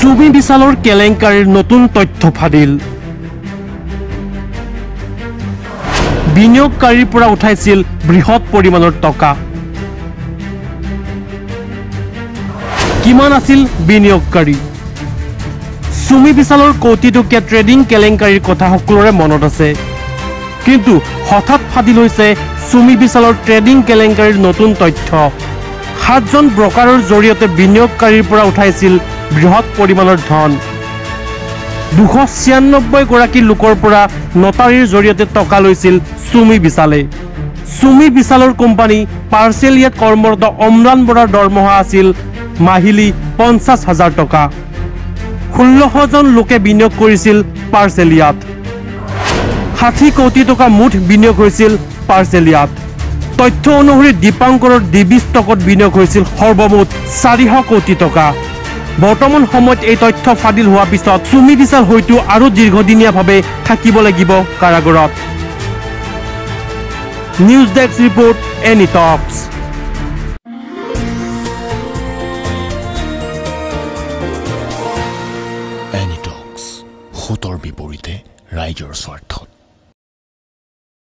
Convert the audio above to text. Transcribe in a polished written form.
চুমি বিশালৰ কেলেংকাৰীৰ নতুন তথ্য ফাদিল বিনিয়োগকাৰীৰ পৰা উঠাইছিল বৃহৎ পৰিমাণৰ টকা কিমান আছিল বিনিয়োগকাৰী চুমি বিশালৰ কোটিটকীয়া ট্ৰেডিং কেলেংকাৰীৰ কথা সকলোৰে মনত আছে কিন্তু হঠাৎ ফাদিল হৈছে চুমি বিশালৰ ট্ৰেডিং কেলেংকাৰীৰ নতুন তথ্য 7 জন ব্ৰকাৰৰ জৰিয়তে বিনিয়োগকাৰীৰ পৰা উঠাইছিল বৃহৎ পৰিমাণৰ ধন 296 গৰাকী লোকৰ পৰা নটাৰীৰ জৰিয়তে টকা লৈছিল চুমি বিশালে চুমি বিশালৰ কোম্পানী পাৰ্চেলিয়াত কৰ্মৰত অম্লান বৰাৰ দৰমহা আছিল মাহিলী 50,000 টকা 16 জন লোকে বিনিয়োগ কৰিছিল পাৰ্চেলিয়াত 60 কোটি টকা মুঠ বিনিয়োগ হৈছিল পাৰ্চেলিয়াত তথ্য অনুসৰি দীপাংকৰৰ ডিবি ষ্টকত বিনিয়োগ হৈছিল সৰ্বমুঠ 400 কোটি টকা বৰ্তমান সময়ত এই তথ্য ফাদিল হোৱাৰ পিছত চুমি বিশাল হয়তো আৰু দীৰ্ঘদিনীয়াভাৱে থাকিব লাগিব কাৰাগাৰত নিউজ ডেস্ক ৰিপৰ্ট এনি টক্স এনি টক্স হুতৰ বিপৰীতে ৰাইজৰ স্বাৰ্থ